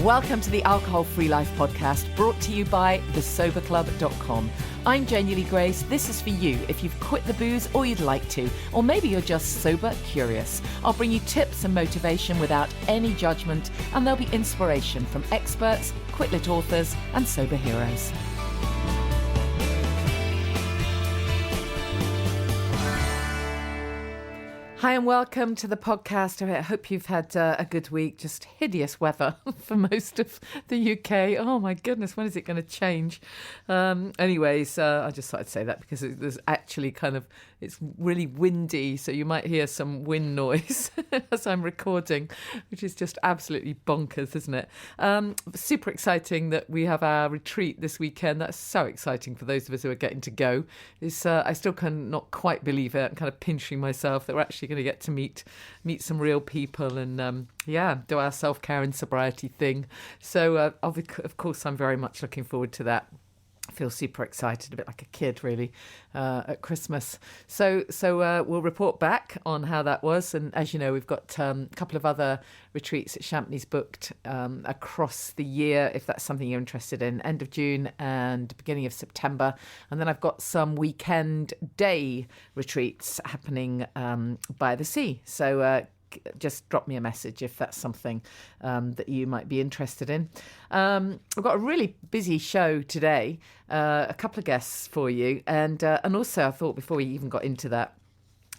Welcome to the Alcohol Free Life podcast, brought to you by thesoberclub.com. I'm Janey Grace. This is for you if you've quit the booze or you'd like to, or maybe you're just sober curious. I'll bring you tips and motivation without any judgment, and there'll be inspiration from experts, quit-lit authors, and sober heroes. Hi and welcome to the podcast. I hope you've had a good week. Just hideous weather for most of the UK. Oh my goodness, when is it going to change? Anyways, I just thought I'd say that because there's actually it's really windy, so you might hear some wind noise as I'm recording, which is just absolutely bonkers, isn't it? Super exciting that we have our retreat this weekend. That's so exciting for those of us who are getting to go. I still not quite believe it. I'm kind of pinching myself that we're actually going to get to meet some real people and do our self-care and sobriety thing. So of course I'm very much looking forward to that. I feel super excited, a bit like a kid really, at Christmas. So we'll report back on how that was. And as you know, we've got a couple of other retreats at Champneys booked across the year, if that's something you're interested in, end of June and beginning of September. And then I've got some weekend day retreats happening by the sea. So just drop me a message if that's something that you might be interested in. I've got a really busy show today, a couple of guests for you, and also I thought before we even got into that,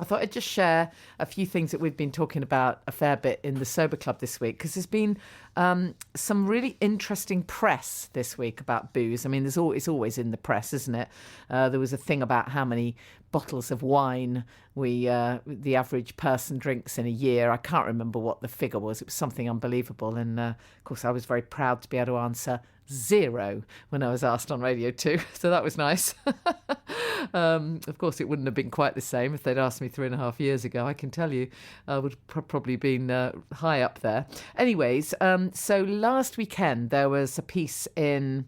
I thought I'd just share a few things that we've been talking about a fair bit in the Sober Club this week, because there's been some really interesting press this week about booze. I mean, it's always in the press, isn't it? There was a thing about how many bottles of wine the average person drinks in a year. I can't remember what the figure was. It was something unbelievable. And of course, I was very proud to be able to answer 0 when I was asked on Radio 2. So that was nice. Of course, it wouldn't have been quite the same if they'd asked me 3.5 years ago. I can tell you, I would probably been high up there. Anyways, so last weekend there was a piece in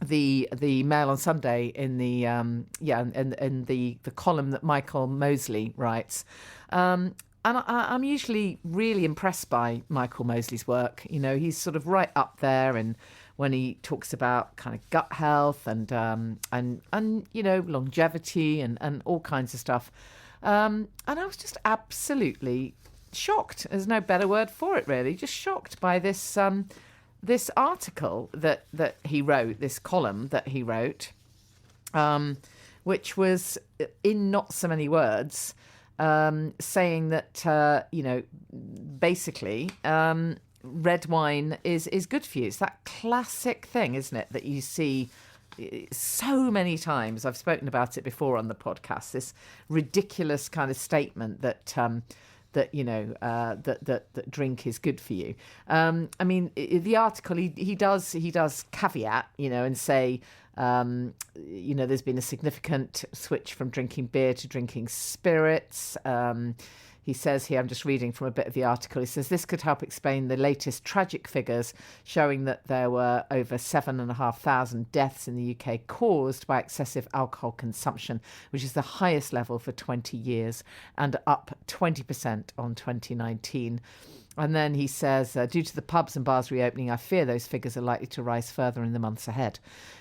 the Mail on Sunday in the in the column that Michael Mosley writes. And I'm usually really impressed by Michael Mosley's work. You know, he's sort of right up there, and when he talks about kind of gut health and you know, longevity and all kinds of stuff. And I was just absolutely shocked. There's no better word for it, really. Just shocked by this this article that he wrote, this column that he wrote, which was in not so many words, saying that you know, basically red wine is good for you. It's that classic thing, isn't it, that you see so many times. I've spoken about it before on the podcast, this ridiculous kind of statement that you know, that drink is good for you. I mean, the article, he does caveat, you know, and say, you know, there's been a significant switch from drinking beer to drinking spirits. He says here, I'm just reading from a bit of the article, he says, this could help explain the latest tragic figures showing that there were over 7,500 deaths in the UK caused by excessive alcohol consumption, which is the highest level for 20 years and up 20% on 2019. And then he says, due to the pubs and bars reopening, I fear those figures are likely to rise further in the months ahead.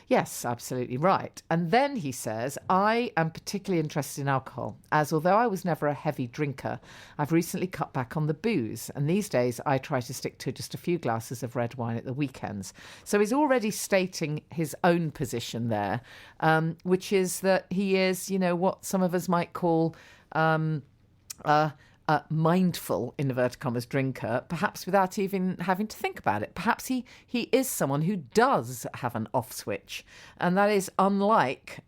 Yes, absolutely right. And then he says, I am particularly interested in alcohol, as although I was never a heavy drinker, I've recently cut back on the booze. And these days I try to stick to just a few glasses of red wine at the weekends. So he's already stating his own position there, which is that he is, you know, what some of us might call mindful, in inverted commas, drinker, perhaps without even having to think about it. Perhaps he is someone who does have an off switch, and that is unlike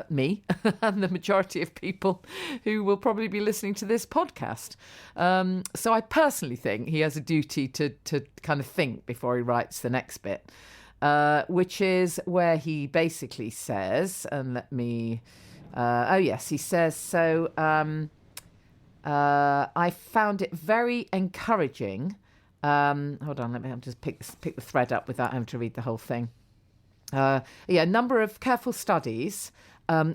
me and the majority of people who will probably be listening to this podcast. So I personally think he has a duty to kind of think before he writes the next bit, which is where he basically says, and let me, he says, so I found it very encouraging. Hold on, let me just pick the thread up without having to read the whole thing. A number of careful studies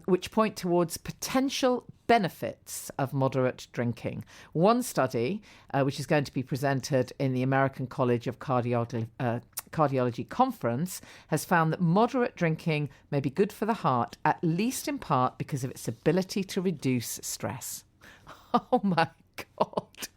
which point towards potential benefits of moderate drinking. One study, which is going to be presented in the American College of Cardiology Conference, has found that moderate drinking may be good for the heart, at least in part because of its ability to reduce stress. Oh my God.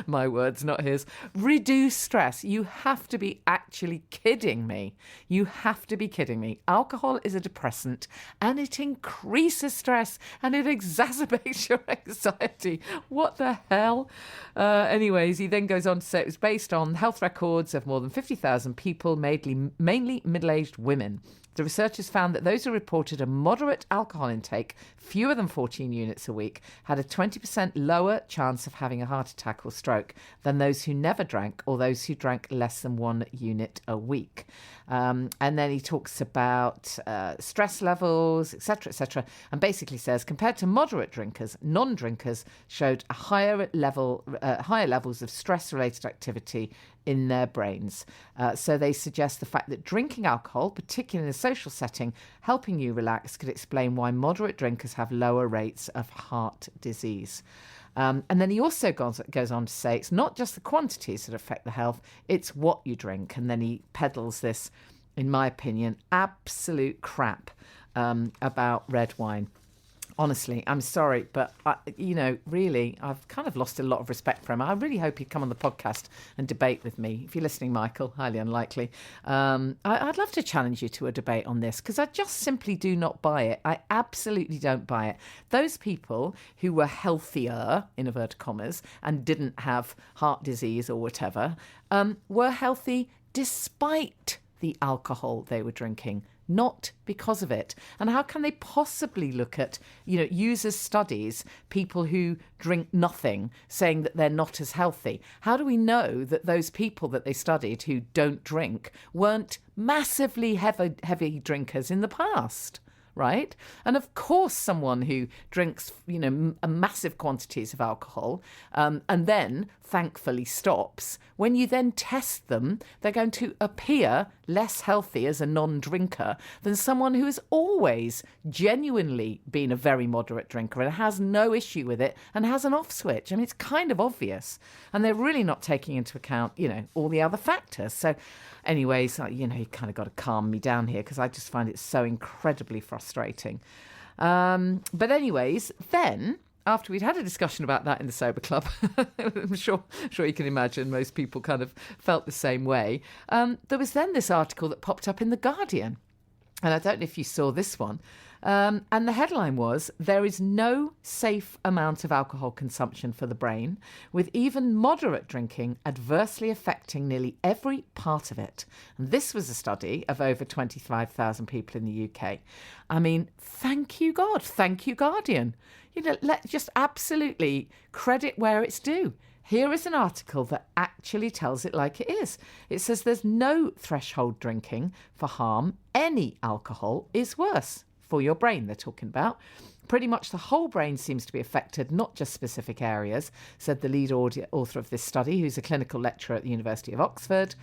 My words, not his. Reduce stress. You have to be actually kidding me. You have to be kidding me. Alcohol is a depressant and it increases stress and it exacerbates your anxiety. What the hell? Anyways, he then goes on to say it was based on health records of more than 50,000 people, mainly middle-aged women. The researchers found that those who reported a moderate alcohol intake, fewer than 14 units a week, had a 20% lower chance of having a heart attack or stroke than those who never drank or those who drank less than 1 unit a week. And then he talks about stress levels, etc., and basically says compared to moderate drinkers, non-drinkers showed a higher levels of stress-related activity in their brains. So they suggest the fact that drinking alcohol, particularly in a social setting, helping you relax, could explain why moderate drinkers have lower rates of heart disease. And then he also goes on to say it's not just the quantities that affect the health, it's what you drink. And then he peddles this, in my opinion, absolute crap about red wine. Honestly, I'm sorry, but, really, I've kind of lost a lot of respect for him. I really hope he'd come on the podcast and debate with me. If you're listening, Michael, highly unlikely. I'd love to challenge you to a debate on this because I just simply do not buy it. I absolutely don't buy it. Those people who were healthier, in inverted commas, and didn't have heart disease or whatever, were healthy despite the alcohol they were drinking, not because of it. And how can they possibly look at, users' studies, people who drink nothing, saying that they're not as healthy? How do we know that those people that they studied who don't drink weren't massively heavy drinkers in the past? Right? And of course, someone who drinks, massive quantities of alcohol and then thankfully stops, when you then test them, they're going to appear less healthy as a non-drinker than someone who has always genuinely been a very moderate drinker and has no issue with it and has an off switch. I mean, it's kind of obvious. And they're really not taking into account, all the other factors. So anyways, you kind of got to calm me down here because I just find it so incredibly frustrating. But anyways, then after we'd had a discussion about that in the Sober Club, I'm sure you can imagine most people kind of felt the same way. There was then this article that popped up in The Guardian. And I don't know if you saw this one. And the headline was, there is no safe amount of alcohol consumption for the brain, with even moderate drinking adversely affecting nearly every part of it. And this was a study of over 25,000 people in the UK. I mean, thank you, God. Thank you, Guardian. Let's just absolutely credit where it's due. Here is an article that actually tells it like it is. It says there's no threshold drinking for harm. Any alcohol is worse for your brain, they're talking about. Pretty much the whole brain seems to be affected, not just specific areas, said the lead author of this study, who's a clinical lecturer at the University of Oxford.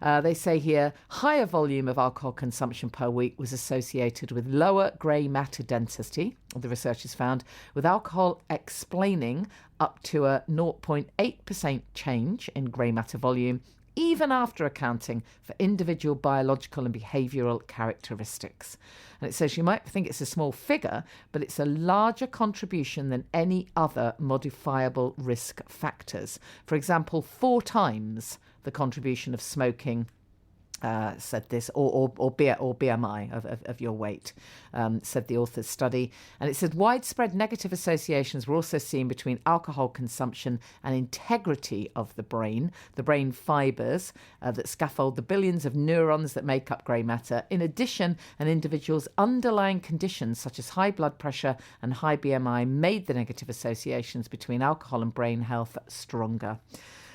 They say here, higher volume of alcohol consumption per week was associated with lower grey matter density, the researchers found, with alcohol explaining up to a 0.8% change in grey matter volume, even after accounting for individual biological and behavioural characteristics. And it says you might think it's a small figure, but it's a larger contribution than any other modifiable risk factors. For example, 4 times the contribution of smoking, said this, or BMI of your weight, said the author's study. And it said widespread negative associations were also seen between alcohol consumption and integrity of the brain fibres that scaffold the billions of neurons that make up grey matter. In addition, an individual's underlying conditions such as high blood pressure and high BMI made the negative associations between alcohol and brain health stronger.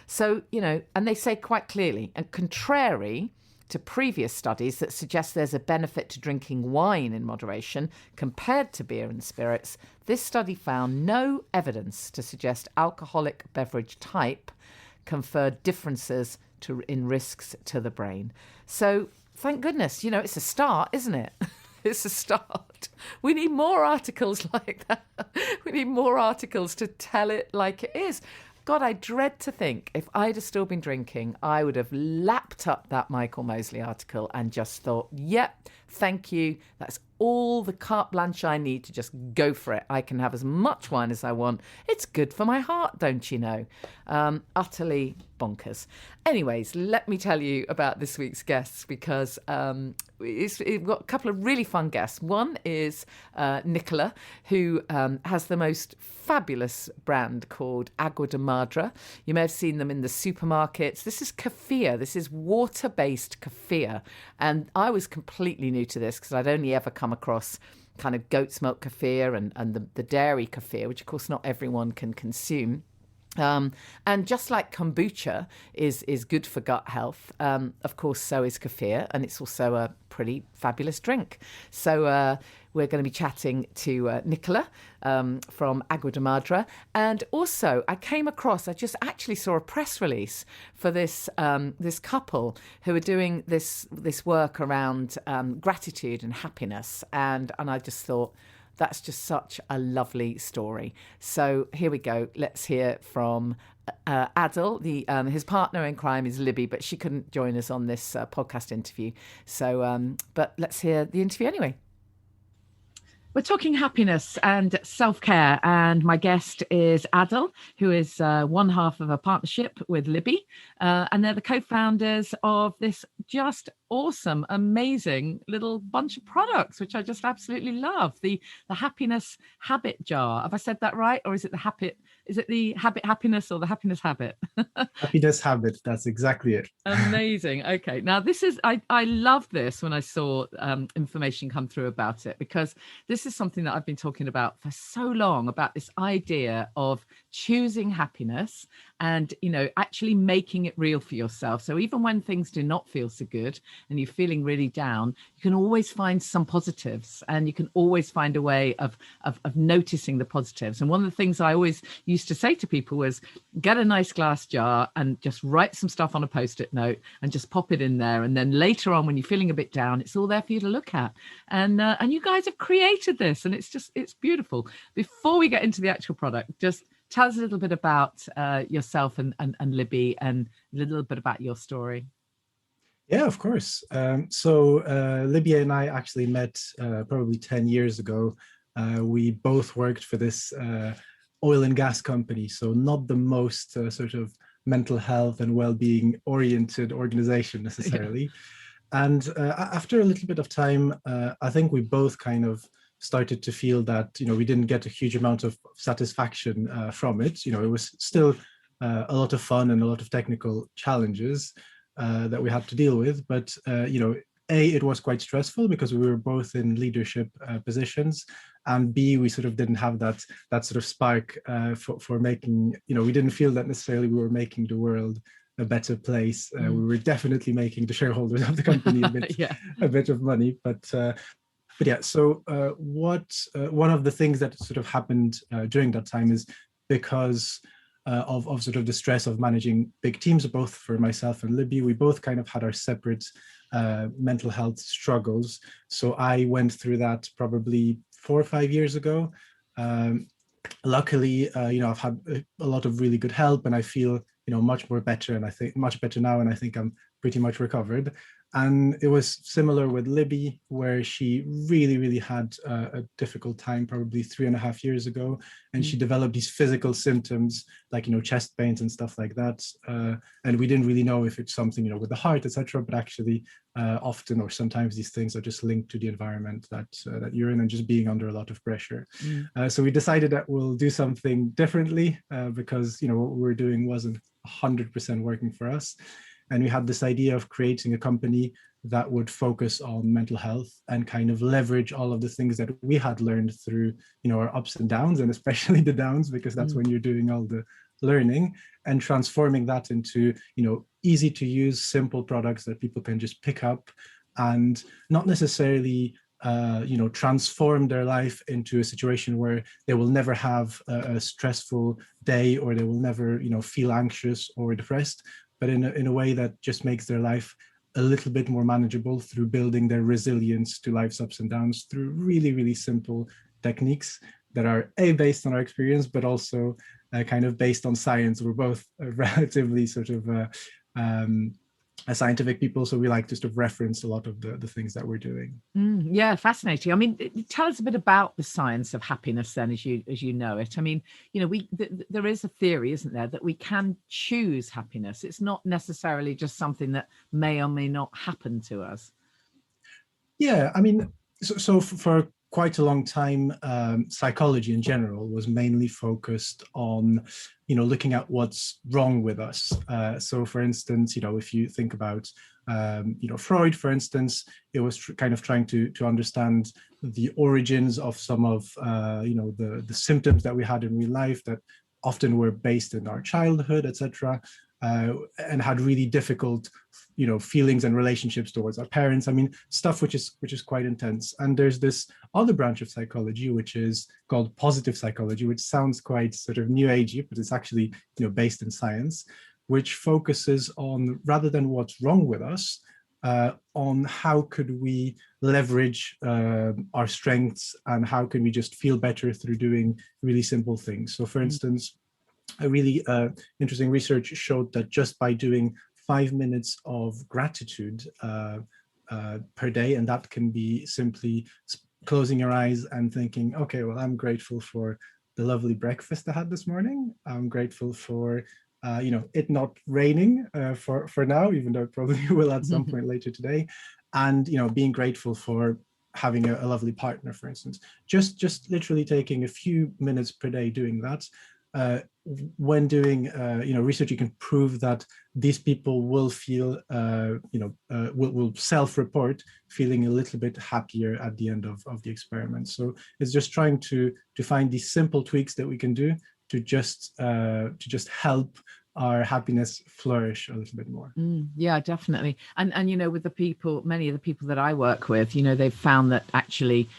So, and they say quite clearly, and contrary to previous studies that suggest there's a benefit to drinking wine in moderation compared to beer and spirits, this study found no evidence to suggest alcoholic beverage type conferred differences in risks to the brain. So thank goodness, it's a start, isn't it? it's a start. We need more articles like that. We need more articles to tell it like it is. God, I dread to think if I'd have still been drinking, I would have lapped up that Michael Mosley article and just thought, yep, thank you. That's all the carte blanche I need to just go for it. I can have as much wine as I want. It's good for my heart, don't you know? Utterly bonkers. Anyways, let me tell you about this week's guests, because we've got a couple of really fun guests. One is Nicola, who has the most fabulous brand called Agua De Madra. You may have seen them in the supermarkets. This is kefir. This is water-based kefir. And I was completely new to this because I'd only ever come across kind of goat's milk kefir and the dairy kefir, which of course not everyone can consume. And just like kombucha is good for gut health, of course, so is kefir, and it's also a pretty fabulous drink. So we're going to be chatting to Nicola from Agua De Madra. And also, I just actually saw a press release for this couple who are doing this work around gratitude and happiness. And I just thought, that's just such a lovely story. So here we go. Let's hear from Adel. His partner in crime is Libby, but she couldn't join us on this podcast interview. So, but let's hear the interview anyway. We're talking happiness and self-care, and my guest is Adel, who is one half of a partnership with Libby, and they're the co-founders of this just awesome, amazing little bunch of products, which I just absolutely love. The Happiness Habit jar. Have I said that right, or is it the habit? Is it the habit happiness or the happiness habit? Happiness habit. That's exactly it. Amazing. Okay. Now this is, I love this when I saw information come through about it, because this is something that I've been talking about for so long, about this idea of choosing happiness and, actually making it real for yourself. So even when things do not feel so good and you're feeling really down, you can always find some positives, and you can always find a way of noticing the positives. And one of the things I always used to say to people was, get a nice glass jar and just write some stuff on a post-it note and just pop it in there. And then later on, when you're feeling a bit down, it's all there for you to look at. And you guys have created this, and it's beautiful. Before we get into the actual product, just tell us a little bit about yourself and Libby, and a little bit about your story. Yeah, of course. So Libby and I actually met probably 10 years ago. We both worked for this oil and gas company, so not the most sort of mental health and well-being oriented organization necessarily. Yeah. And after a little bit of time, I think we both kind of started to feel that, we didn't get a huge amount of satisfaction from it. It was still a lot of fun and a lot of technical challenges that we had to deal with. But, it was quite stressful because we were both in leadership positions, and B, we sort of didn't have that sort of spark for making, we didn't feel that necessarily we were making the world a better place. We were definitely making the shareholders of the company a bit of money, but yeah, so one of the things that sort of happened during that time is because of sort of the stress of managing big teams, both for myself and Libby, we both kind of had our separate mental health struggles. So I went through that probably 4 or 5 years ago. Luckily, I've had a lot of really good help, and I feel, much more better, and I think much better now, and I think I'm pretty much recovered. And it was similar with Libby, where she really, really had a difficult time probably 3.5 years ago. And she developed these physical symptoms like, chest pains and stuff like that. And we didn't really know if it's something, with the heart, etc. But actually often or sometimes these things are just linked to the environment that you're in and just being under a lot of pressure. So we decided that we'll do something differently because, what we were doing wasn't 100% working for us. And we had this idea of creating a company that would focus on mental health and kind of leverage all of the things that we had learned through, our ups and downs, and especially the downs, because that's when you're doing all the learning, and transforming that into, easy to use, simple products that people can just pick up and not necessarily, transform their life into a situation where they will never have a stressful day, or they will never, feel anxious or depressed, but in a way that just makes their life a little bit more manageable through building their resilience to life's ups and downs through really, really simple techniques that are based on our experience, but also kind of based on science. We're both relatively sort of scientific people, so we like to sort of reference a lot of the things that we're doing. Yeah, fascinating. I mean, tell us a bit about the science of happiness then, as you know it. I mean, there is a theory, isn't there, that we can choose happiness. It's not necessarily just something that may or may not happen to us. Yeah, I mean, so for quite a long time, psychology in general was mainly focused on, looking at what's wrong with us. So, for instance, if you think about, Freud, for instance, it was kind of trying to understand the origins of some of, the symptoms that we had in real life that often were based in our childhood, etc., and had really difficult, feelings and relationships towards our parents. I mean, stuff which is quite intense. And there's this other branch of psychology which is called positive psychology, which sounds quite sort of new agey, but it's actually based in science, which focuses on, rather than what's wrong with us, on how could we leverage our strengths and how can we just feel better through doing really simple things. So, for instance, a really interesting research showed that just by doing 5 minutes of gratitude per day, and that can be simply closing your eyes and thinking, okay, well, I'm grateful for the lovely breakfast I had this morning. I'm grateful for it not raining for now, even though it probably will at some point later today, and being grateful for having a lovely partner, for instance. Just literally taking a few minutes per day doing that. When doing research, you can prove that these people will feel will self-report feeling a little bit happier at the end of the experiment. So it's just trying to find these simple tweaks that we can do to just help our happiness flourish a little bit more. Yeah, definitely. And with many of the people that I work with, they've found that actually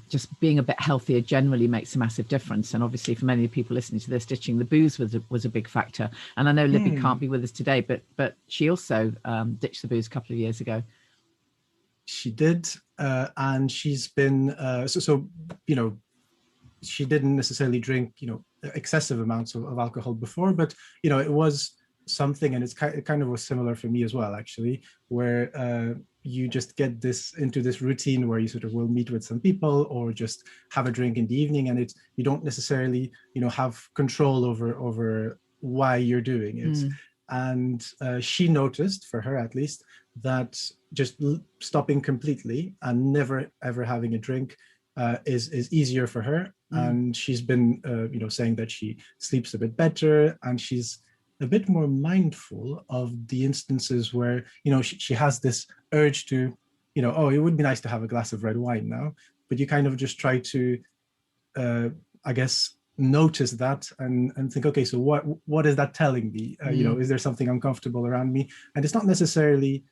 just being a bit healthier generally makes a massive difference. And obviously for many of the people listening to this, ditching the booze was a big factor. And I know Libby can't be with us today, but she also ditched the booze a couple of years ago. She did, and she's been she didn't necessarily drink excessive amounts of alcohol before, but it was something, and it kind of was similar for me as well, actually, where you just get into this routine where you sort of will meet with some people or just have a drink in the evening, and you don't necessarily have control over why you're doing it. And she noticed, for her at least, that just stopping completely and never ever having a drink is easier for her. And she's been saying that she sleeps a bit better, and she's a bit more mindful of the instances where she has this urge to oh, it would be nice to have a glass of red wine now, but you kind of just try to I guess notice that and think, okay, so what is that telling me? Is there something uncomfortable around me? And it's not necessarily,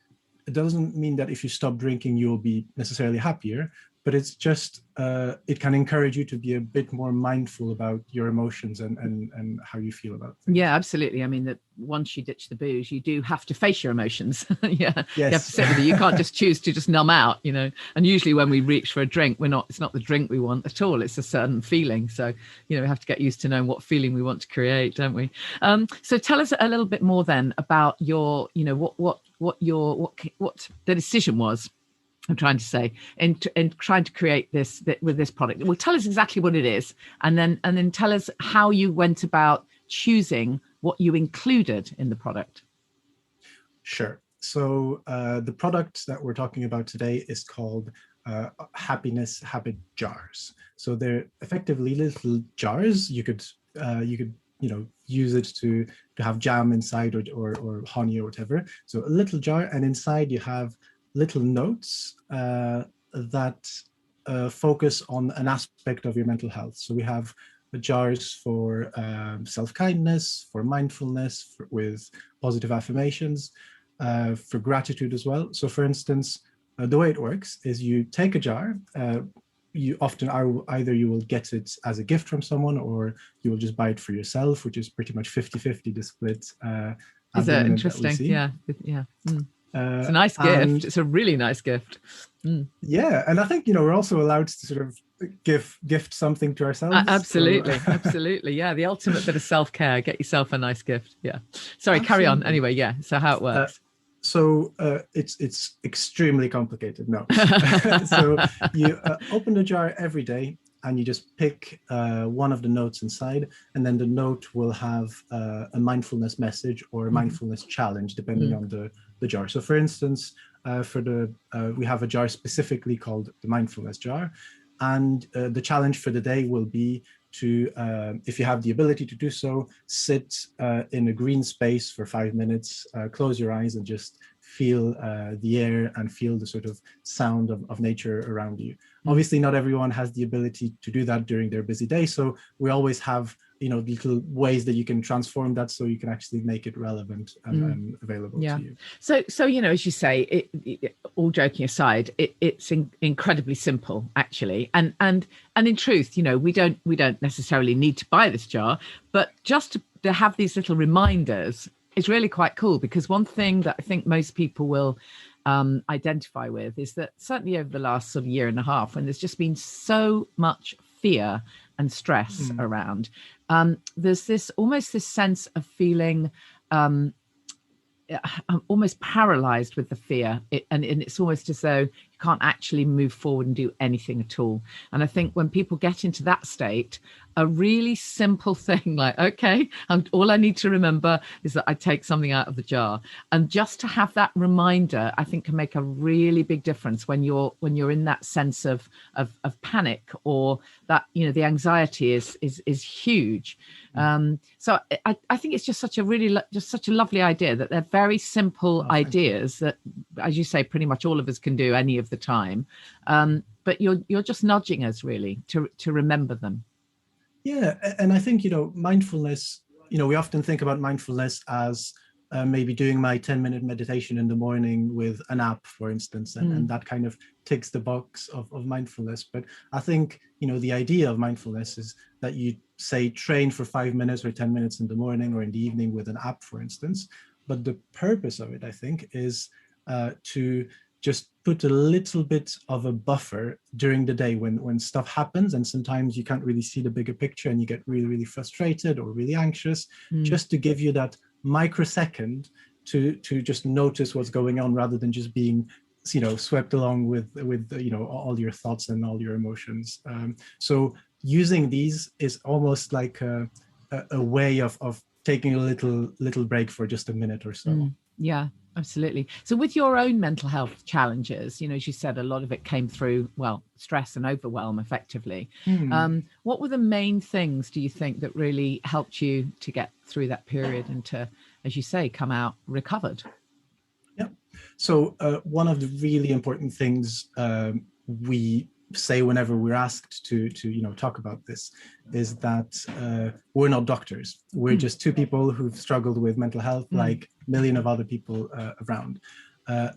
it doesn't mean that if you stop drinking you'll be necessarily happier, but it's just it can encourage you to be a bit more mindful about your emotions and how you feel about things. Yeah, absolutely. I mean, that once you ditch the booze, you do have to face your emotions. Yeah, yes. You have to sit with it. You can't just choose to just numb out, And usually when we reach for a drink, it's not the drink we want at all. It's a certain feeling. So we have to get used to knowing what feeling we want to create, don't we? So tell us a little bit more then about your, what the decision was. I'm trying to say, in trying to create this with this product. Well, tell us exactly what it is, and then tell us how you went about choosing what you included in the product. Sure. So the product that we're talking about today is called Happiness Habit Jars. So they're effectively little jars. You could use it to have jam inside or honey or whatever. So a little jar, and inside you have little notes that focus on an aspect of your mental health. So we have jars for self-kindness, for mindfulness, with positive affirmations, for gratitude as well. So for instance, the way it works is you take a jar, you often either you will get it as a gift from someone or you will just buy it for yourself, which is pretty much 50-50 the split. Is that interesting? Yeah. It's a nice gift. It's a really nice gift. Yeah, and I think we're also allowed to sort of gift something to ourselves. Absolutely, absolutely. Yeah, the ultimate bit of self-care. Get yourself a nice gift. Yeah. Sorry, Absolutely. Carry on. Anyway, yeah. So how it works. It's extremely complicated. No. So you open the jar every day and you just pick one of the notes inside, and then the note will have a mindfulness message or a mindfulness challenge depending on the jar. So for instance, we have a jar specifically called the mindfulness jar, and the challenge for the day will be to, if you have the ability to do so, sit in a green space for 5 minutes, close your eyes and just feel the air and feel the sort of sound of nature around you. Obviously, not everyone has the ability to do that during their busy day. So we always have, little ways that you can transform that so you can actually make it relevant and available to you. So, as you say, all joking aside, it's incredibly simple, actually. And in truth, we don't necessarily need to buy this jar, but just to have these little reminders is really quite cool, because one thing that I think most people will identify with is that certainly over the last sort of year and a half, when there's just been so much fear and stress around, there's this sense of feeling almost paralyzed with the fear, and it's almost as though you can't actually move forward and do anything at all. And I think when people get into that state, a really simple thing like, okay, all I need to remember is that I take something out of the jar, and just to have that reminder, I think can make a really big difference when you're in that sense of panic, or that the anxiety is huge. So I think it's just such a lovely idea that they're very simple ideas that, as you say, pretty much all of us can do any of the time. But you're just nudging us really to remember them. Yeah, and I think mindfulness. We often think about mindfulness as maybe doing my 10-minute meditation in the morning with an app, for instance, and that kind of ticks the box of mindfulness. But I think the idea of mindfulness is that you say train for 5 minutes or 10 minutes in the morning or in the evening with an app, for instance. But the purpose of it, I think, is to just put a little bit of a buffer during the day when stuff happens, and sometimes you can't really see the bigger picture and you get really, really frustrated or really anxious, just to give you that microsecond to just notice what's going on, rather than just being swept along with all your thoughts and all your emotions. So using these is almost like a way of taking a little break for just a minute or so. Yeah, absolutely. So with your own mental health challenges, as you said, a lot of it came through, stress and overwhelm effectively. What were the main things, do you think, that really helped you to get through that period and to, as you say, come out recovered? Yeah. So one of the really important things we say whenever we're asked to talk about this is that we're not doctors. We're just two people who've struggled with mental health like a million of other people around.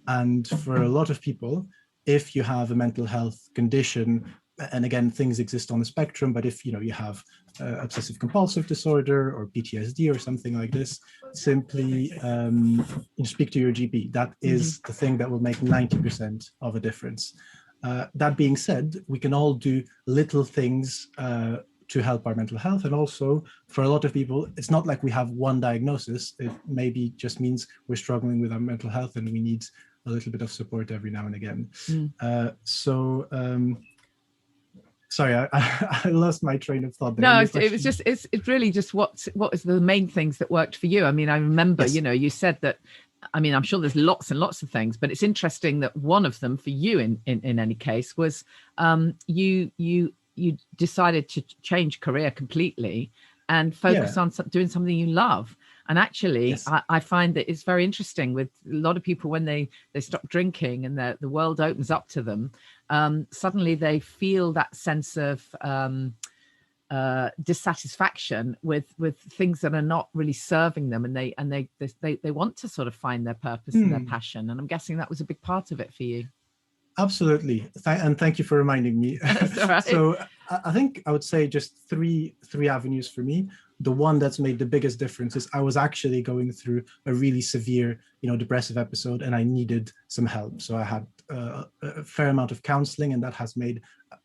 And for a lot of people, if you have a mental health condition, and again, things exist on the spectrum, but if you have obsessive compulsive disorder or PTSD or something like this, simply speak to your GP. That is the thing that will make 90% of a difference. That being said, we can all do little things to help our mental health. And also, for a lot of people, it's not like we have one diagnosis. It maybe just means we're struggling with our mental health and we need a little bit of support every now and again. Sorry, I lost my train of thought there. No, it's really just what was the main things that worked for you? I mean, I remember, you said that, I mean, I'm sure there's lots and lots of things, but it's interesting that one of them for you in any case was you decided to change career completely and focus on doing something you love. And actually, I find that it's very interesting with a lot of people when they stop drinking and the world opens up to them, suddenly they feel that sense of dissatisfaction with things that are not really serving them, and they want to sort of find their purpose and their passion. And I'm guessing that was a big part of it for you. Absolutely. And thank you for reminding me. That's all right. So I think I would say just three avenues for me. the one that's made the biggest difference is I was actually going through a really severe, depressive episode, and I needed some help. So I had a fair amount of counseling, and that has made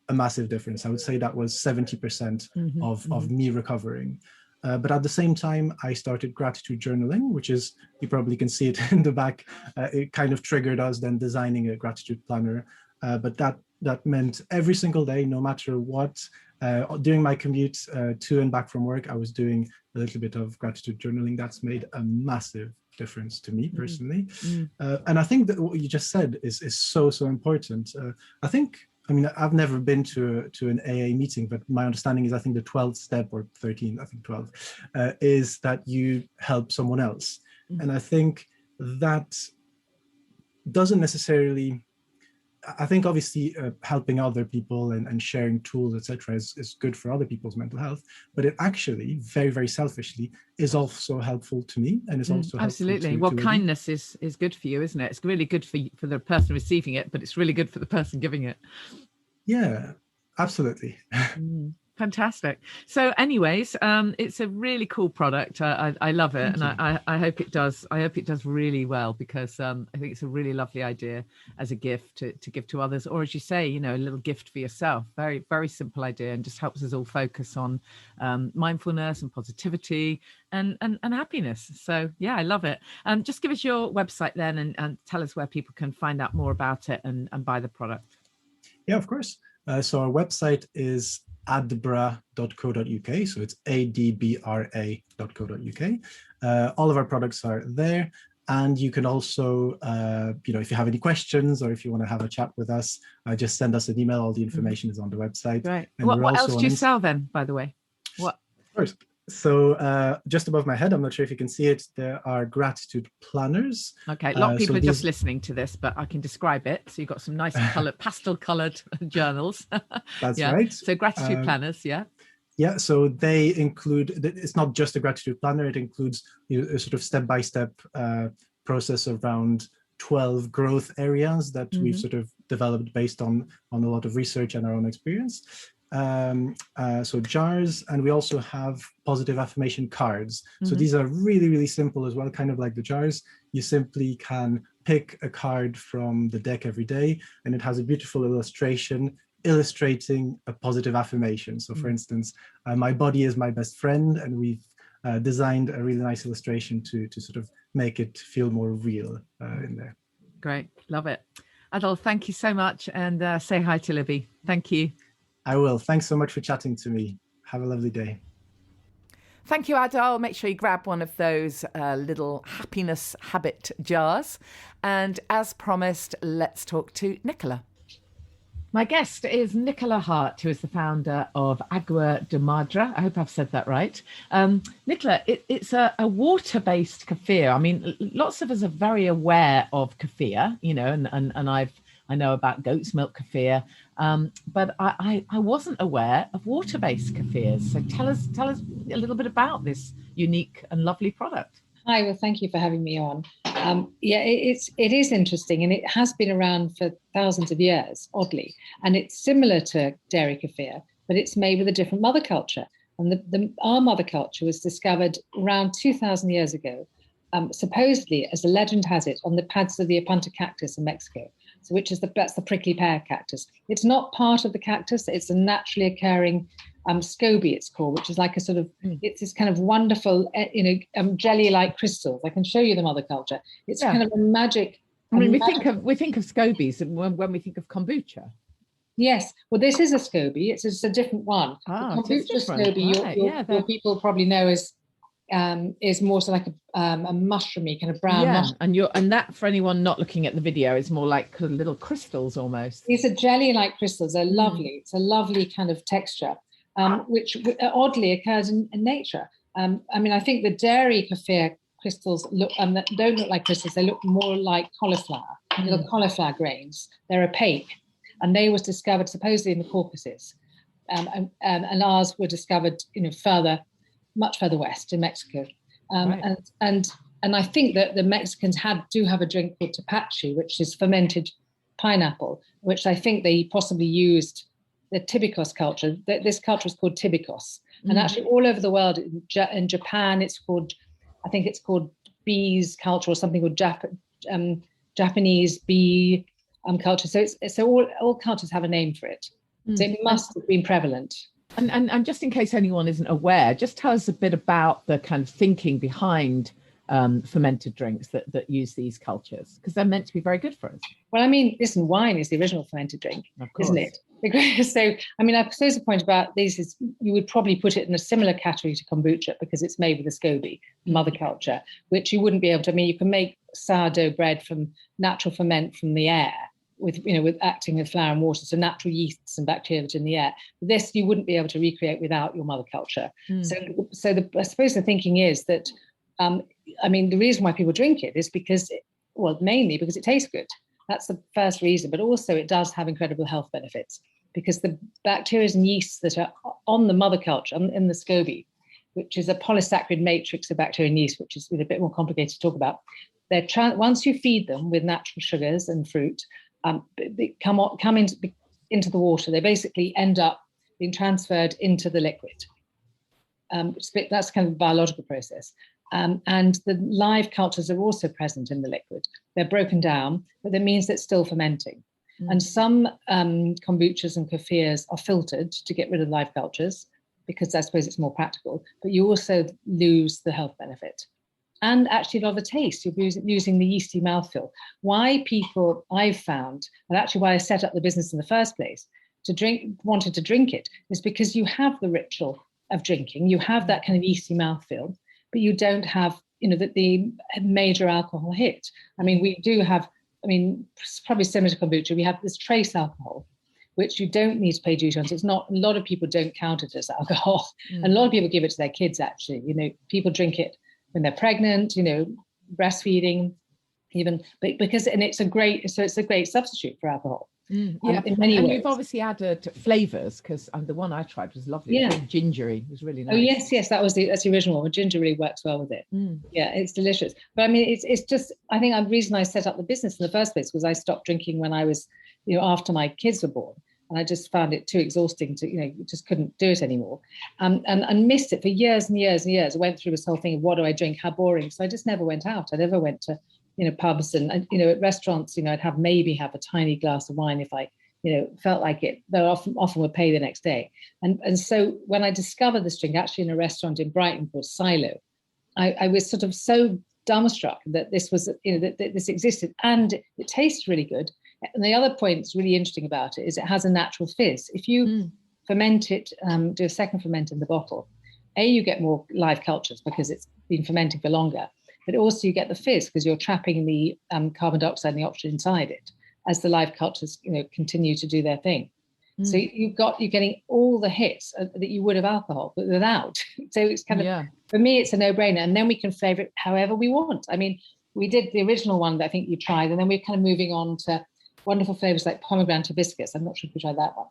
a massive difference. I would say that was 70% of me recovering. But at the same time, I started gratitude journaling, which is, you probably can see it in the back. It kind of triggered us then designing a gratitude planner. But that meant every single day, no matter what, during my commute to and back from work, I was doing a little bit of gratitude journaling. That's made a massive difference to me personally. And I think that what you just said is so important. I've never been to an AA meeting, but my understanding is, I think the 12th step, or 13, I think 12, is that you help someone else. And I think that doesn't necessarily, I think obviously helping other people and sharing tools, etc., is good for other people's mental health, but it actually very, very selfishly is also helpful to me, and is also absolutely helpful to kindness is good for you, isn't it? It's really good for the person receiving it, but it's really good for the person giving it. Yeah, absolutely. Fantastic. So anyways, it's a really cool product. I love it. And I hope it does. I hope it does really well, because I think it's a really lovely idea as a gift to give to others, or as you say, a little gift for yourself. Very, very simple idea, and just helps us all focus on mindfulness and positivity and happiness. So yeah, I love it. Just give us your website then, and tell us where people can find out more about it and buy the product. Yeah, of course. So our website is adbra.co.uk. So it's adbra.co.uk. All of our products are there. And you can also, if you have any questions, or if you want to have a chat with us, just send us an email. All the information is on the website. Right. And what else do you sell then, by the way? What? Of course. So just above my head, I'm not sure if you can see it, there are gratitude planners. Okay, a lot of people are just listening to this, but I can describe it. So you've got some nice pastel colored journals. That's right. So gratitude planners, yeah. Yeah, so they include, it's not just a gratitude planner, it includes a sort of step-by-step process around 12 growth areas that we've sort of developed based on a lot of research and our own experience. So jars, and we also have positive affirmation cards. So these are really, really simple as well, kind of like the jars. You simply can pick a card from the deck every day, and it has a beautiful illustration illustrating a positive affirmation. So for instance, my body is my best friend, and we've designed a really nice illustration to sort of make it feel more real in there. Great, love it. Adel, thank you so much, and say hi to Libby. Thank you. I will. Thanks so much for chatting to me. Have a lovely day. Thank you, Adel. Make sure you grab one of those little happiness habit jars. And as promised, let's talk to Nicola. My guest is Nicola Hart, who is the founder of Agua De Madra. I hope I've said that right. Nicola, it's a water-based kefir. I mean, lots of us are very aware of kefir, and I know about goat's milk kefir, but I wasn't aware of water-based kefirs. So tell us a little bit about this unique and lovely product. Hi, well, thank you for having me on. It is interesting, and it has been around for thousands of years, oddly. And it's similar to dairy kefir, but it's made with a different mother culture. And our mother culture was discovered around 2,000 years ago, supposedly, as the legend has it, on the pads of the Apunta cactus in Mexico. So that's the prickly pear cactus. It's not part of the cactus. It's a naturally occurring SCOBY, it's called, which is like a sort of, it's this kind of wonderful, jelly-like crystals. I can show you the mother culture. It's kind of a magic. I mean, we think of SCOBYs when we think of kombucha. Yes, well, this is a SCOBY. It's a different one. Ah, the kombucha SCOBY, your people probably know is more so like a mushroomy kind of brown mushroom. And that, for anyone not looking at the video, is more like little crystals almost. These are jelly-like crystals. They're lovely. It's a lovely kind of texture, which oddly occurs in nature. I think the dairy kefir crystals don't look like crystals. They look more like cauliflower, little cauliflower grains. They're opaque, and they was discovered supposedly in the Caucasus, and ours were discovered, much further west in Mexico. Right. And I think that the Mexicans do have a drink called tepache, which is fermented pineapple, which I think they possibly used the Tibikos culture. This culture is called Tibikos. And actually all over the world, in Japan, I think it's called bees culture, or something called Japanese bee culture. So all cultures have a name for it. So it must have been prevalent. And just in case anyone isn't aware, just tell us a bit about the kind of thinking behind fermented drinks that use these cultures, because they're meant to be very good for us. Well, I mean, listen, wine is the original fermented drink, isn't it? So, I mean, I suppose the point about these is you would probably put it in a similar category to kombucha, because it's made with a SCOBY, mother culture, which you wouldn't be able to. I mean, you can make sourdough bread from natural ferment from the air, with acting with flour and water, so natural yeasts and bacteria in the air. This you wouldn't be able to recreate without your mother culture. So I suppose the thinking is that, I mean, the reason why people drink it is because, mainly because it tastes good. That's the first reason, but also it does have incredible health benefits, because the bacteria and yeasts that are on the mother culture, in the SCOBY, which is a polysaccharide matrix of bacteria and yeast, which is a bit more complicated to talk about. Once you feed them with natural sugars and fruit, they come into the water. They basically end up being transferred into the liquid. That's kind of a biological process. And the live cultures are also present in the liquid. They're broken down, but that means it's still fermenting. And some kombuchas and kefirs are filtered to get rid of live cultures, because I suppose it's more practical, but you also lose the health benefit. And actually a lot of the taste, you're losing the yeasty mouthfeel. Why people, I've found, and actually why I set up the business in the first place, wanted to drink it, is because you have the ritual of drinking, you have that kind of yeasty mouthfeel, but you don't have, the major alcohol hit. I mean, we do have, probably similar to kombucha, we have this trace alcohol, which you don't need to pay duty on. So it's not, a lot of people don't count it as alcohol. And a lot of people give it to their kids, actually. People drink it when they're pregnant, breastfeeding, even, but it's a great substitute for alcohol. In many ways. And you've obviously added flavors, because the one I tried was lovely. Yeah. It was very gingery. It was really nice. Oh yes, that's the original one. Ginger really works well with it. Yeah, it's delicious. But I mean, it's just, I think the reason I set up the business in the first place was I stopped drinking when I was, after my kids were born, and I just found it too exhausting to, just couldn't do it anymore, and missed it for years and years and years. I went through this whole thing of what do I drink, how boring. So I just never went out. I never went to pubs and at restaurants, I'd maybe have a tiny glass of wine if I, felt like it, though often would pay the next day. And so when I discovered this drink, actually in a restaurant in Brighton called Silo, I was sort of so dumbstruck that this was, that this existed, and it tastes really good. And the other point that's really interesting about it is it has a natural fizz. If you ferment it, do a second ferment in the bottle, you get more live cultures because it's been fermenting for longer. But also you get the fizz because you're trapping the carbon dioxide and the oxygen inside it as the live cultures, continue to do their thing. So you're getting all the hits that you would of alcohol, but without. So it's kind of, for me, it's a no-brainer. And then we can flavor it however we want. I mean, we did the original one that I think you tried, and then we're kind of moving on to wonderful flavors like pomegranate hibiscus. I'm not sure if you tried that one.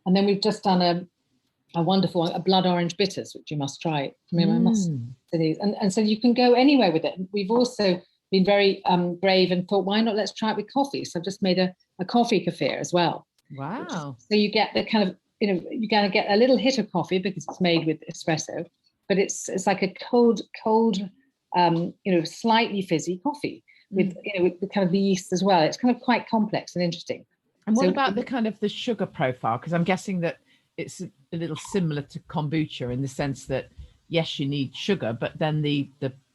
And then we've just done a wonderful one, a blood orange bitters, which you must try. I mean, I must. And so you can go anywhere with it. We've also been very brave and thought, why not? Let's try it with coffee. So I've just made a coffee kefir as well. Wow. So you get the kind of, you're going to get a little hit of coffee because it's made with espresso, but it's like a cold, slightly fizzy coffee with, with the kind of the yeast as well. It's kind of quite complex and interesting. And what about the kind of the sugar profile? Because I'm guessing that it's a little similar to kombucha in the sense that, yes, you need sugar, but then the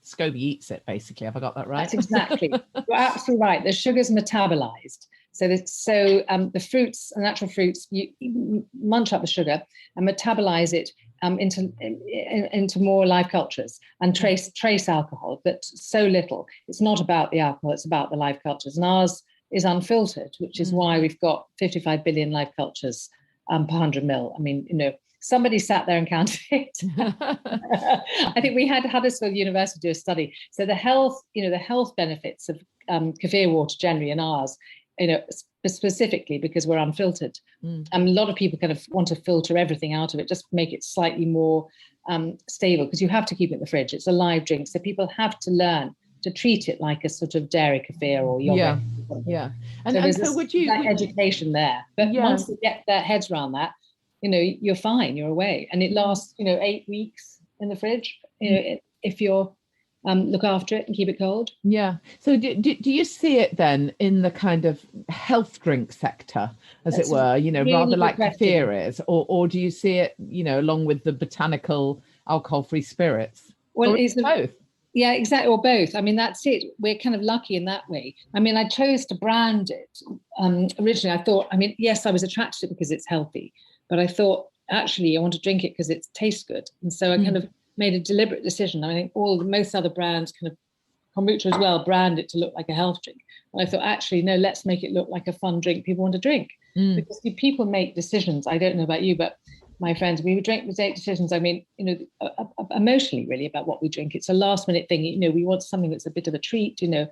SCOBY eats it, basically. Have I got that right? That's exactly. You're absolutely right. The sugar's metabolized. So the fruits, the natural fruits, you munch up the sugar and metabolize it into more live cultures and trace alcohol, but so little. It's not about the alcohol, it's about the live cultures. And ours is unfiltered, which is why we've got 55 billion live cultures per 100 mil. I mean, somebody sat there and counted it. I think we had Huddersfield University do a study. So the health benefits of kefir water generally, and ours, specifically because we're unfiltered. A lot of people kind of want to filter everything out of it, just make it slightly more stable, because you have to keep it in the fridge. It's a live drink. So people have to learn to treat it like a sort of dairy kefir or yogurt. Yeah. And so would you, that education there. But once they get their heads around that, you're fine, you're away. And it lasts, 8 weeks in the fridge, if you're look after it and keep it cold. Yeah. So do you see it then in the kind of health drink sector, as it were, really rather like question. kefir is, or do you see it, along with the botanical alcohol-free spirits? Well, it's both. Yeah, exactly, or both. I mean, that's it. We're kind of lucky in that way. I mean, I chose to brand it. Originally, I thought, yes, I was attracted to it because it's healthy, but I thought, actually, I want to drink it because it tastes good. And so I kind of made a deliberate decision. I think most other brands, kind of kombucha as well, brand it to look like a health drink. And I thought, actually, no, let's make it look like a fun drink people want to drink. Because people make decisions. I don't know about you, but my friends, we would make decisions. Emotionally, really, about what we drink. It's a last minute thing. We want something that's a bit of a treat. Don't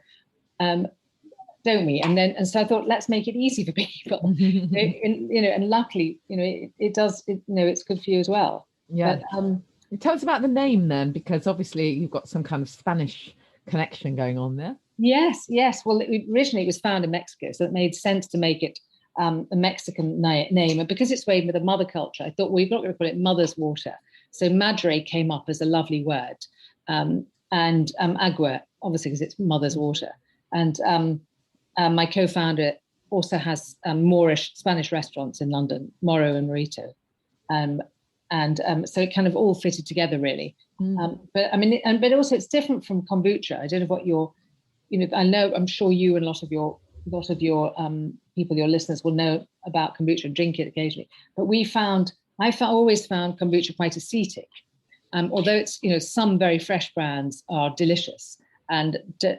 we? And so I thought, let's make it easy for people. And luckily, it does. It's good for you as well. Yeah. But, tell us about the name then, because obviously you've got some kind of Spanish connection going on there. Yes. Well, originally it was found in Mexico, so it made sense to make it a Mexican name. And because it's made with a mother culture, I thought, well, we're not going to call it mother's water. So madre came up as a lovely word. And agua, obviously, because it's mother's water. And my co-founder also has Moorish Spanish restaurants in London, Moro and Morito. So it kind of all fitted together, really. But also it's different from kombucha. I don't know what I'm sure you and a lot of your people, your listeners, will know about kombucha and drink it occasionally. But I always found kombucha quite acetic. Although it's, some very fresh brands are delicious and there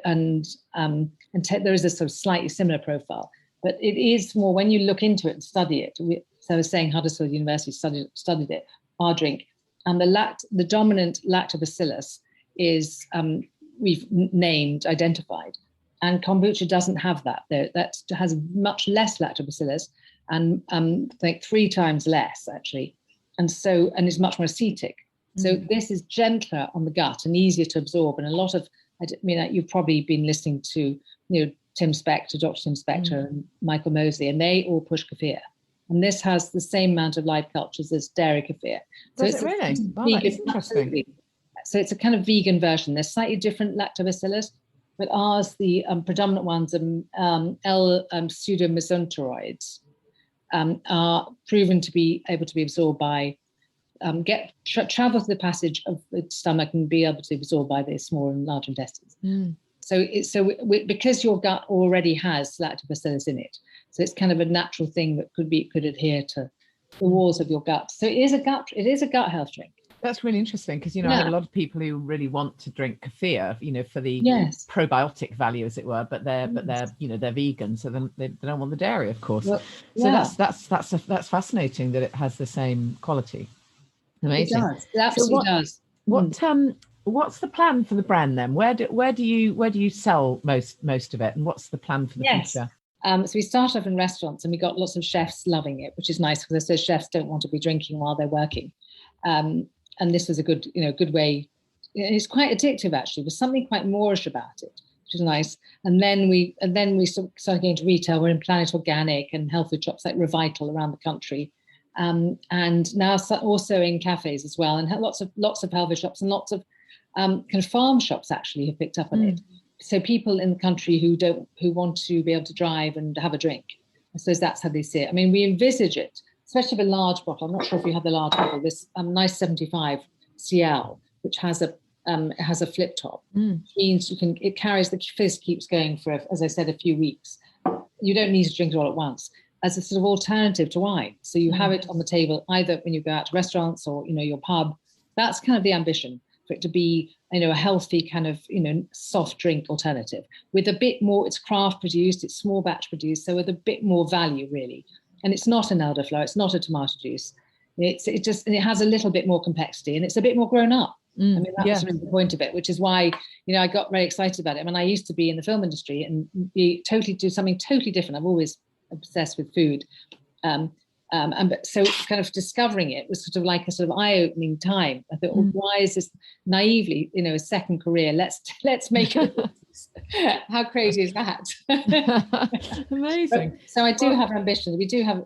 is a sort of slightly similar profile. But it is more when you look into it and study it. So I was saying Huddersfield University studied it, our drink. And the dominant lactobacillus is we've identified. And kombucha doesn't have that. That has much less lactobacillus and I think 3 times less, actually. And it's much more acetic. So this is gentler on the gut and easier to absorb. And a lot of, you've probably been listening to, Dr. Tim Spector and Michael Mosley, and they all push kefir. And this has the same amount of live cultures as dairy kefir. So Does it really? Wow, that is interesting. Absolutely. So it's a kind of vegan version. There's slightly different lactobacillus, but ours, the predominant ones, pseudomesonteroids, are proven to be able to be absorbed by, travel through the passage of the stomach and be able to be absorbed by the small and large intestines. Because your gut already has lactobacillus in it, so it's kind of a natural thing that could adhere to the walls of your gut. So it is a gut health drink. That's really interesting because, I have a lot of people who really want to drink kefir, for the probiotic value, as it were, but they're vegan, so then they don't want the dairy, of course. Well, so that's fascinating that it has the same quality. Amazing. It does. It absolutely does. What's the plan for the brand then? Where do you sell most of it, and what's the plan for the future? So we started off in restaurants, and we got lots of chefs loving it, which is nice because I suppose chefs don't want to be drinking while they're working. And this was a good way. It's quite addictive, actually. There's something quite Moorish about it, which is nice. And then we started going to retail. We're in Planet Organic and health food shops like Revital around the country, and now also in cafes as well. And lots of health food shops and lots of kind of farm shops actually have picked up on it. So people in the country who want to be able to drive and have a drink. I suppose that's how they see it. We envisage it, especially with a large bottle. I'm not sure if you have the large bottle. This nice 75 cl, which has a flip top, means it carries the fizz, keeps going for, as I said, a few weeks. You don't need to drink it all at once as a sort of alternative to wine. So you have it on the table either when you go out to restaurants or your pub. That's kind of the ambition, for it to be a healthy kind of soft drink alternative with a bit more. It's craft produced, it's small batch produced, so with a bit more value really. And it's not an elderflower, it's not a tomato juice. It has a little bit more complexity and it's a bit more grown up. That's really the point of it, which is why I got very excited about it. I used to be in the film industry and do something totally different. I'm always obsessed with food. But so kind of discovering it was sort of like a sort of eye-opening time. I thought, why is this naively, a second career? Let's make it How crazy is that? Amazing. So I do have ambitions.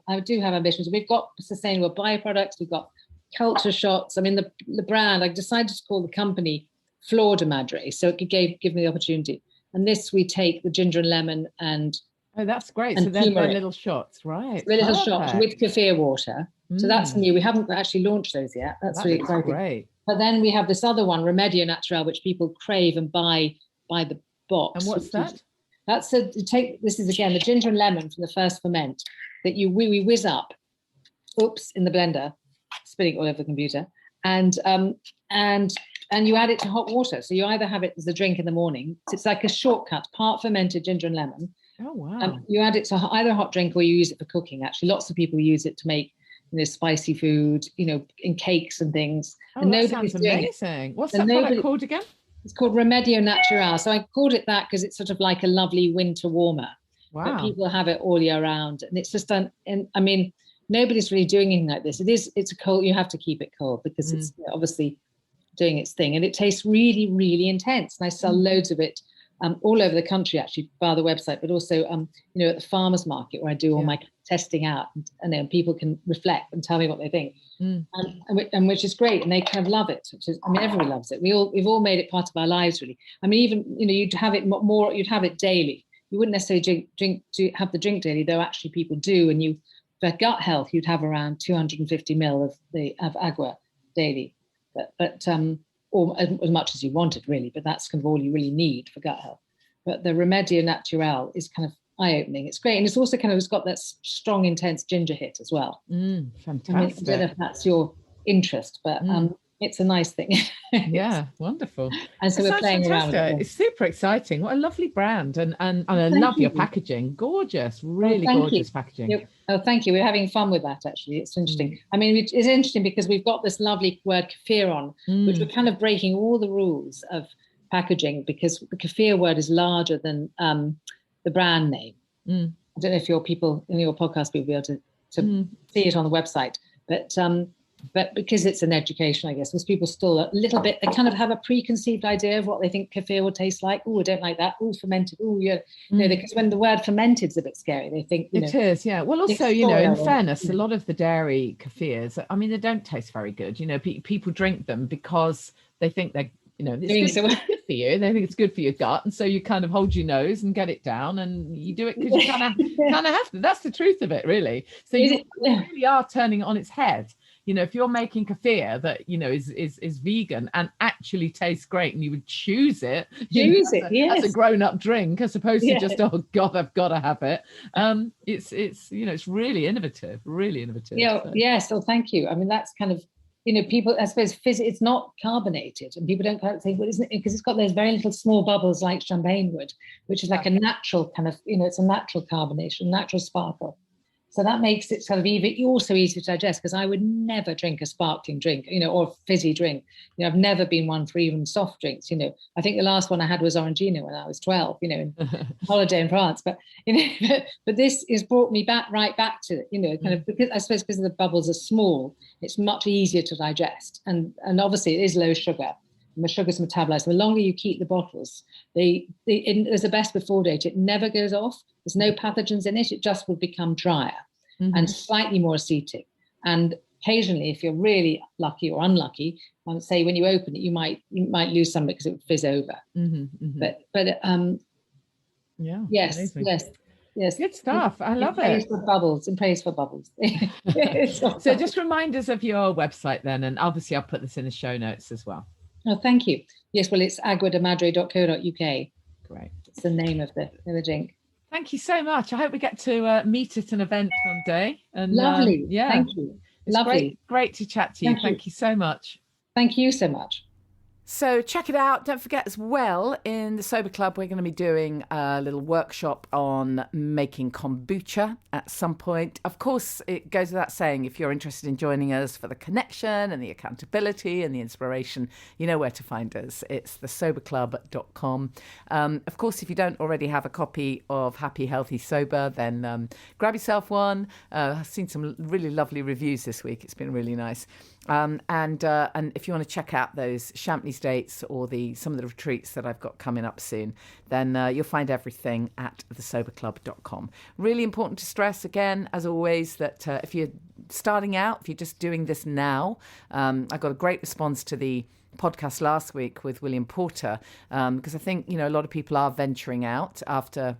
I do have ambitions. We've got sustainable byproducts. We've got culture shots. I mean, the brand, I decided to call the company Agua De Madra, so it could give me the opportunity. And this, we take the ginger and lemon and that's great. So they're little shots, right? They're little shots with kefir water. So that's new. We haven't actually launched those yet. That's really exciting. Great. But then we have this other one, Remedio Natural, which people crave and buy the box. And what's that? This is again the ginger and lemon from the first ferment that we whiz up, in the blender, spilling all over the computer, and you add it to hot water. So you either have it as a drink in the morning. It's like a shortcut, part fermented ginger and lemon. Oh wow! You add it to either a hot drink or you use it for cooking. Actually, lots of people use it to make spicy food, in cakes and things. Oh, and that sounds amazing. What's that product called again? It's called Remedio Natural. So I called it that because it's sort of like a lovely winter warmer. Wow. But people have it all year round. And it's just nobody's really doing anything like this. It's a cold, you have to keep it cold because it's obviously doing its thing. And it tastes really, really intense. And I sell loads of it all over the country, actually, via the website, but also, at the farmer's market where I do all my testing out, and then people can reflect and tell me what they think, and which is great, and they kind of love it. Everyone loves it. We've all made it part of our lives, really. Even you'd have it more. You'd have it daily. You wouldn't necessarily have the drink daily, though. Actually, people do. And for gut health, you'd have around 250 ml of agua daily, but or as much as you wanted, really, but that's kind of all you really need for gut health. But the Remedio Natural is kind of eye-opening. It's great. And it's also it's got that strong, intense ginger hit as well. Fantastic. I don't know if that's your interest, but it's a nice thing. Yeah, wonderful. And so we're playing around with it. It's super exciting. What a lovely brand. And I love your packaging. Gorgeous, really gorgeous packaging. Oh, thank you. We're having fun with that, actually. It's interesting. It's interesting because we've got this lovely word kefir on, which we're kind of breaking all the rules of packaging because the kefir word is larger than the brand name. I don't know if your people in your podcast will be able to see it on the website, but because it's an education, I guess, most people still a little bit, they kind of have a preconceived idea of what they think kefir will taste like. Oh, I don't like that. Oh, fermented. Oh, yeah. Because when the word fermented is a bit scary, they think, it is, yeah. Well, also, in fairness, a lot of the dairy kefirs, they don't taste very good. People drink them because they think they're, it's good for you. They think it's good for your gut. And so you kind of hold your nose and get it down and you do it because you kind of have to. That's the truth of it, really. So you really are turning it on its head. If you're making kefir that, is vegan and actually tastes great and you would choose it, as a grown-up drink, as opposed to just, oh God, I've got to have it. It's really innovative, Yeah. So. Yes. So thank you. That's kind of, people, I suppose, it's not carbonated and people don't quite think, well, isn't it? Because it's got those very little small bubbles like champagne would, which is like a natural kind of, it's a natural carbonation, natural sparkle. So that makes it sort of also easy to digest because I would never drink a sparkling drink, or fizzy drink. I've never been one for even soft drinks. I think the last one I had was Orangina when I was 12, in holiday in France. But, but this has brought me right back to, kind of, because I suppose because the bubbles are small, it's much easier to digest. And obviously it is low sugar. And the sugar's metabolized. The longer you keep the bottles, there's a best before date. It never goes off. There's no pathogens in it. It just will become drier and slightly more acetic. And occasionally, if you're really lucky or unlucky, say when you open it, you might lose some because it would fizz over. But yes. Good stuff. I love it. In praise for bubbles. So just remind us of your website then, and obviously I'll put this in the show notes as well. Oh, thank you. Yes, well, it's aguademadra.co.uk. Great. It's the name of the drink. Thank you so much. I hope we get to meet at an event one day. And lovely. Thank you. It's lovely. Great to chat to you. Thank you so much. Thank you so much. So check it out. Don't forget as well, in the Sober Club, we're going to be doing a little workshop on making kombucha at some point. Of course, it goes without saying, if you're interested in joining us for the connection and the accountability and the inspiration, you know where to find us. It's thesoberclub.com. Of course, if you don't already have a copy of Happy, Healthy, Sober, then grab yourself one. I've seen some really lovely reviews this week. It's been really nice. And if you want to check out those Champneys dates or some of the retreats that I've got coming up soon, then you'll find everything at thesoberclub.com. Really important to stress again, as always, that if you're starting out, if you're just doing this now, I got a great response to the podcast last week with William Porter, because I think, a lot of people are venturing out after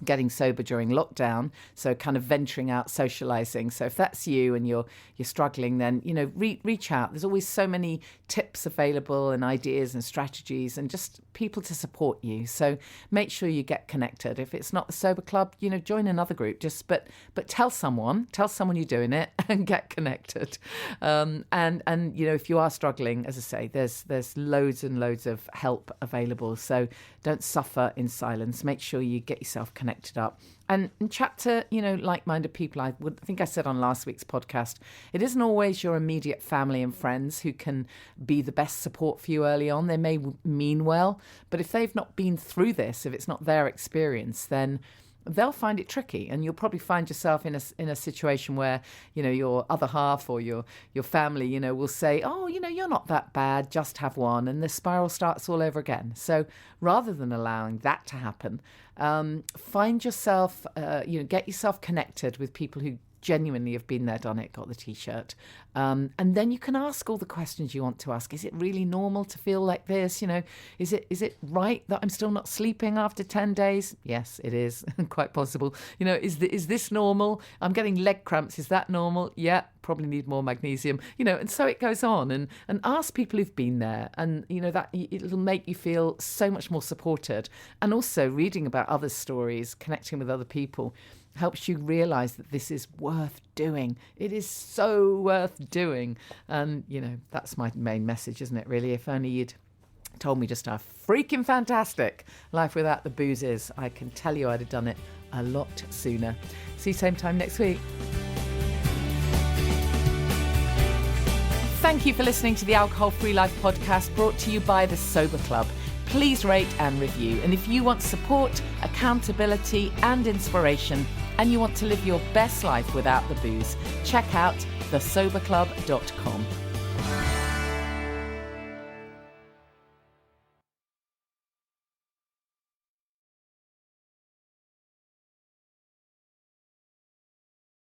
getting sober during lockdown, so kind of venturing out, socializing. So if that's you and you're struggling, then reach out. There's always so many tips available and ideas and strategies and just people to support you. So make sure you get connected. If it's not the Sober Club, join another group. But tell someone you're doing it and get connected. And if you are struggling, as I say, there's loads and loads of help available. So don't suffer in silence. Make sure you get yourself connected up and chat to, like-minded people. I think I said on last week's podcast, it isn't always your immediate family and friends who can be the best support for you early on. They may mean well, but if they've not been through this, if it's not their experience, then they'll find it tricky, and you'll probably find yourself in a situation where your other half or your family will say, oh, you're not that bad, just have one, and the spiral starts all over again. So rather than allowing that to happen, find yourself get yourself connected with people who genuinely have been there, done it, got the t-shirt, and then you can ask all the questions you want to ask. Is it really normal to feel like this? Is it right that I'm still not sleeping after 10 days? Yes, it is. Quite possible. Is this normal? I'm getting leg cramps. Is that normal? Yeah, probably need more magnesium. And so it goes on, and ask people who've been there, and that it'll make you feel so much more supported. And also reading about other stories, connecting with other people, helps you realise that this is worth doing. It is so worth doing. And, that's my main message, isn't it, really? If only you'd told me just how freaking fantastic life without the booze is, I can tell you I'd have done it a lot sooner. See you same time next week. Thank you for listening to the Alcohol Free Life podcast, brought to you by the Sober Club. Please rate and review. And if you want support, accountability and inspiration, and you want to live your best life without the booze, check out thesoberclub.com.